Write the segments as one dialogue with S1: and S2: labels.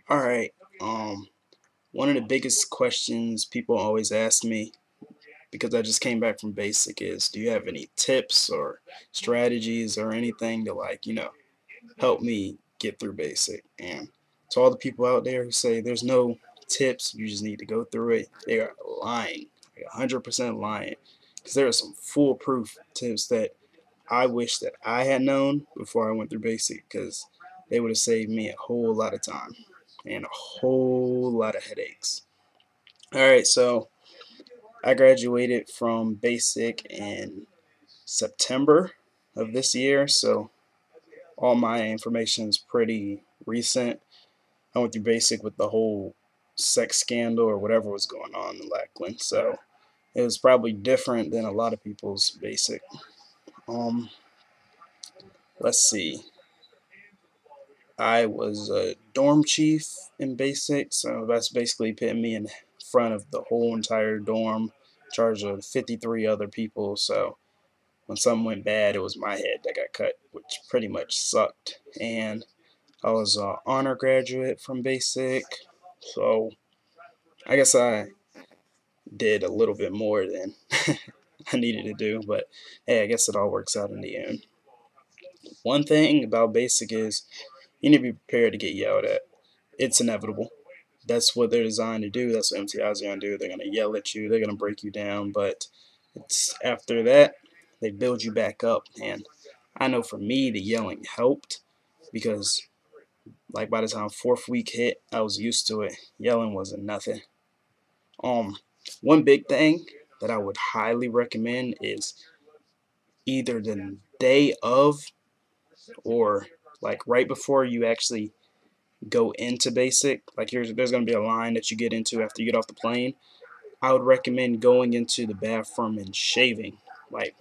S1: Alright, one of the biggest questions people always ask me, because I just came back from basic, is do you have any tips or strategies or anything to, like, help me get through basic? And to all the people out there who say there's no tips, you just need to go through it, they are lying, like 100% lying, because there are some foolproof tips that I wish that I had known before I went through basic, because they would have saved me a whole lot of time and a whole lot of headaches. Alright, so I graduated from basic in September of this year, so all my information is pretty recent. I went through basic with the whole sex scandal or whatever was going on in Lackland, so it was probably different than a lot of people's basic. Um, let's see. I was a dorm chief in basic, so that's basically putting me in front of the whole entire dorm, in charge of 53 other people. So when something went bad, it was my head that got cut, which pretty much sucked. And I was an honor graduate from basic, so I guess I did a little bit more than I needed to do, but hey, I guess it all works out in the end. One thing about basic is you need to be prepared to get yelled at. It's inevitable. That's what they're designed to do. That's what MTIs are going to do. They're going to yell at you. They're going to break you down. But it's after that, they build you back up. And I know for me, the yelling helped because, like, by the time fourth week hit, I was used to it. Yelling wasn't nothing. Um, One big thing that I would highly recommend is either the day of or like right before you actually go into basic, like there's going to be a line that you get into after you get off the plane. I would recommend going into the bathroom and shaving. Like,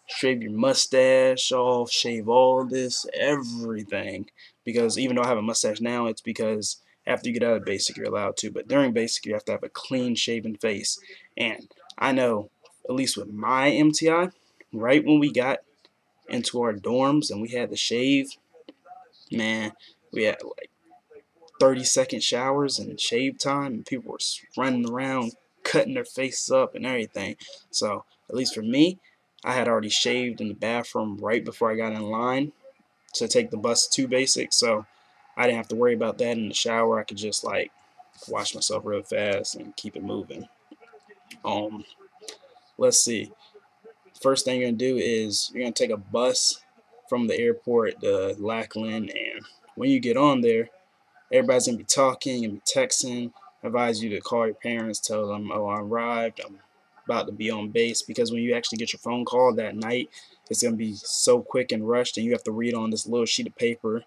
S1: shave your mustache off, shave all this, everything. Because even though I have a mustache now, it's because after you get out of basic, you're allowed to. But during basic, you have to have a clean shaven face. And I know, at least with my MTI, right when we got into our dorms and we had to shave, man, we had like 30-second showers and shave time, and people were running around cutting their faces up and everything. So at least for me, I had already shaved in the bathroom right before I got in line to take the bus to basic, so I didn't have to worry about that in the shower. I could just like wash myself real fast and keep it moving. um let's see, first thing you're gonna do is you're gonna take a bus from the airport to Lackland, and when you get on there, everybody's gonna be talking and be texting. I advise you to call your parents, tell them, "Oh, I arrived. I'm about to be on base." Because when you actually get your phone call that night, it's gonna be so quick and rushed, and you have to read on this little sheet of paper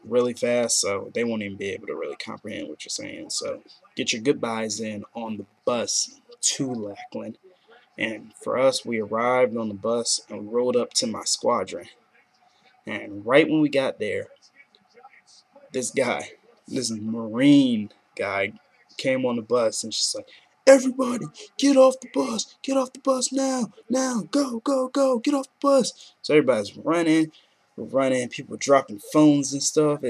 S1: really fast, so they won't even be able to really comprehend what you're saying. So get your goodbyes in on the bus to Lackland. And for us, we arrived on the bus and rode up to my squadron. And right when we got there, this guy, this Marine guy, came on the bus and just like, "Everybody, get off the bus now, now, go, go, go, get off the bus." So everybody's running, running, people dropping phones and stuff.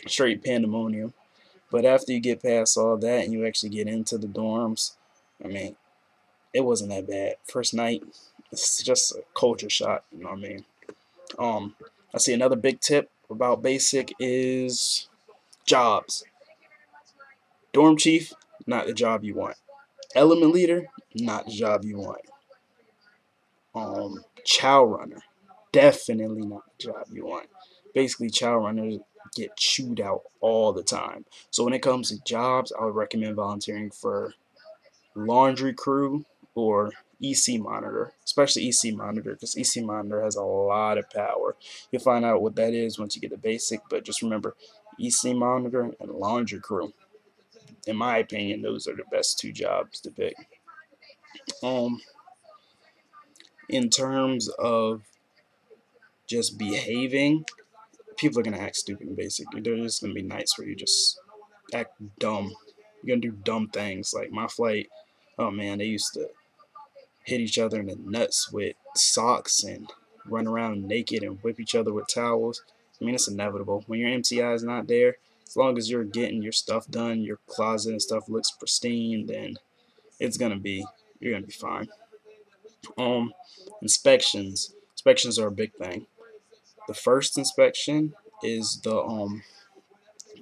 S1: Straight pandemonium. But after you get past all that and you actually get into the dorms, I mean, it wasn't that bad. First night, it's just a culture shock, you know what I mean? Um, I see another big tip about basic is jobs. Dorm chief, not the job you want. Element leader, not the job you want. Chow runner, definitely not the job you want. Basically, chow runners get chewed out all the time. So when it comes to jobs, I would recommend volunteering for laundry crew or EC monitor, especially EC monitor, because EC monitor has a lot of power. You'll find out what that is once you get the basic, but just remember, EC monitor and laundry crew, in my opinion, those are the best two jobs to pick. Um, in terms of just behaving, people are gonna act stupid and basic. There's gonna be nights where you just act dumb. You're gonna do dumb things. Like my flight, oh man, they used to hit each other in the nuts with socks and run around naked and whip each other with towels. I mean, it's inevitable. When your MTI is not there, as long as you're getting your stuff done, your closet and stuff looks pristine, then it's gonna be you're gonna be fine. Um, inspections. Inspections are a big thing. The first inspection is the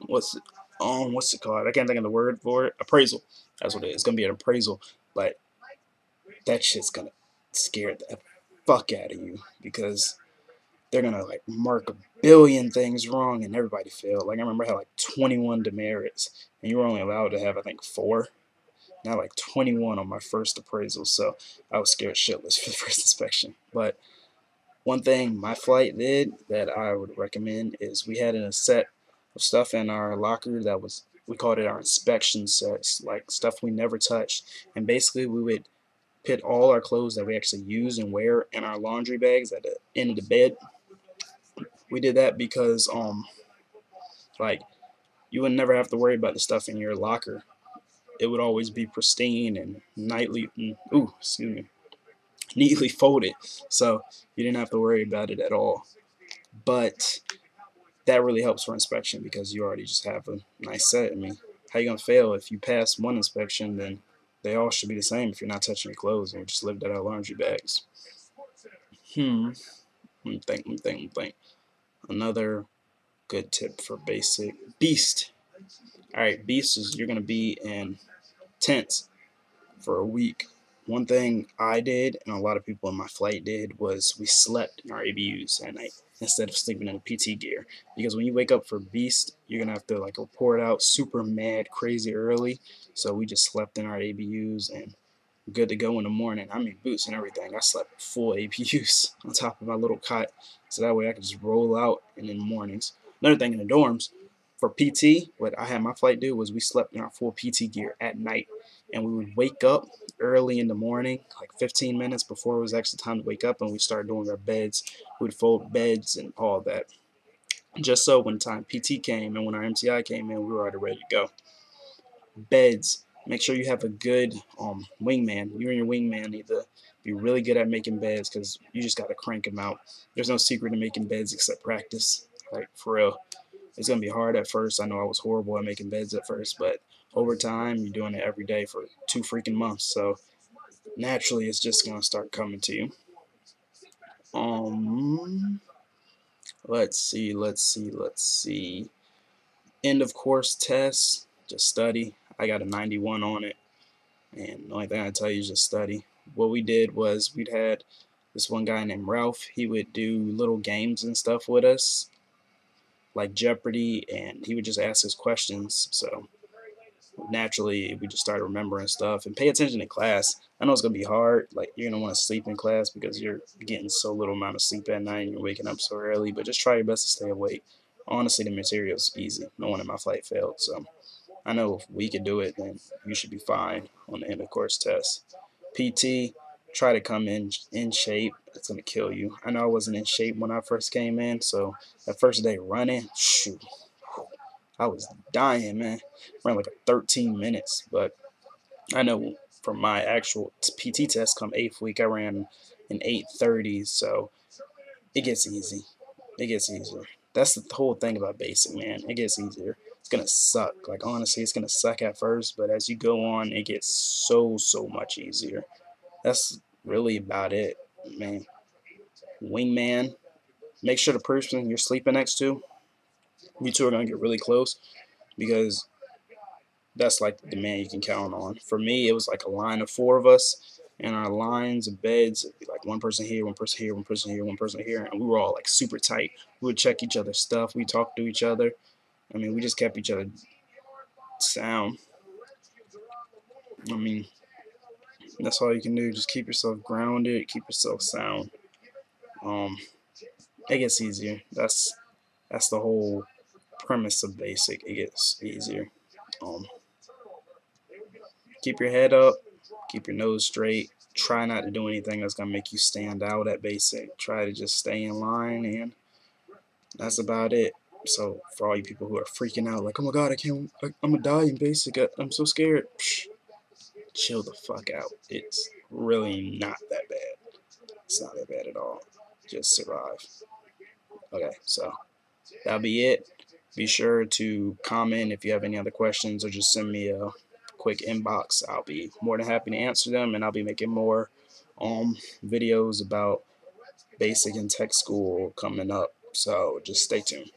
S1: what's what's it called? I can't think of the word for it. Appraisal. That's what it is. It's gonna be an appraisal, but that shit's gonna scare the fuck out of you because they're gonna like mark a billion things wrong and everybody failed. Like I remember I had like 21 demerits and you were only allowed to have I think 4. Now like 21 on my first appraisal, so I was scared shitless for the first inspection. But one thing my flight did that I would recommend is we had a set of stuff in our locker that was we called it our inspection sets, like stuff we never touched, and basically we would put all our clothes that we actually use and wear in our laundry bags at the end of the bed. We did that because like you would never have to worry about the stuff in your locker. It would always be pristine and neatly folded, so you didn't have to worry about it at all. But that really helps for inspection because you already just have a nice set. I mean, how you gonna fail if you pass one inspection? Then they all should be the same if you're not touching your clothes and you just lived out of laundry bags. Let me think. Another good tip for basic beast. All right, beast is you're gonna be in tents for a week. One thing I did, and a lot of people in my flight did, was we slept in our ABUs at night instead of sleeping in the PT gear. Because when you wake up for Beast, you're gonna have to like report out super mad, crazy early. So we just slept in our ABUs and good to go in the morning. I mean, boots and everything. I slept full APUs on top of my little cot, so that way I could just roll out in the mornings. Another thing in the dorms, for PT, what I had my flight do was we slept in our full PT gear at night, and we would wake up early in the morning, like 15 minutes before it was actually time to wake up, and we started doing our beds. We'd fold beds and all that, just so when time PT came and when our MTI came in, we were already ready to go. Beds. Make sure you have a good wingman. You and your wingman need to be really good at making beds because you just got to crank them out. There's no secret to making beds except practice. Like, for real. It's going to be hard at first. I know I was horrible at making beds at first, but over time, you're doing it every day for 2 freaking months. So, naturally, it's just going to start coming to you. Let's see. End of course tests, just study. I got a 91 on it. And the only thing I tell you is just study. What we did was we'd had this one guy named Ralph. He would do little games and stuff with us, like Jeopardy, and he would just ask us questions. So naturally, we just started remembering stuff and pay attention in class. I know it's gonna be hard. Like you're gonna want to sleep in class because you're getting so little amount of sleep at night and you're waking up so early. But just try your best to stay awake. Honestly, the material's easy. No one in my flight failed, so I know if we can do it, then you should be fine on the end of course test. PT, try to come in shape. It's gonna kill you. I know I wasn't in shape when I first came in, so that first day running, shoot, I was dying, man. Ran like 13 minutes, but I know from my actual PT test come 8th week, I ran in 8:30, so it gets easy. It gets easier. That's the whole thing about basic, man. It gets easier. It's gonna suck. Like honestly, it's gonna suck at first, but as you go on, it gets so much easier. That's really about it, man. Wingman. Make sure the person you're sleeping next to, you two are gonna get really close because that's like the man you can count on. For me, it was like a line of 4 of us, and our lines of beds, it'd be like one person here, one person here, one person here, one person here, and we were all like super tight. We would check each other's stuff. We talked to each other. I mean, we just kept each other sound. I mean, that's all you can do. Just keep yourself grounded, keep yourself sound. Um, it gets easier. That's the whole premise of basic. It gets easier. Um, keep your head up, keep your nose straight. Try not to do anything that's gonna make you stand out at basic. Try to just stay in line, and that's about it. So for all you people who are freaking out, like, oh my god, I'm gonna die in basic. I'm so scared. Psh, chill the fuck out. It's really not that bad. It's not that bad at all. Just survive. Okay, so that'll be it. Be sure to comment if you have any other questions, or just send me a quick inbox. I'll be more than happy to answer them, and I'll be making more videos about basic and tech school coming up. So just stay tuned.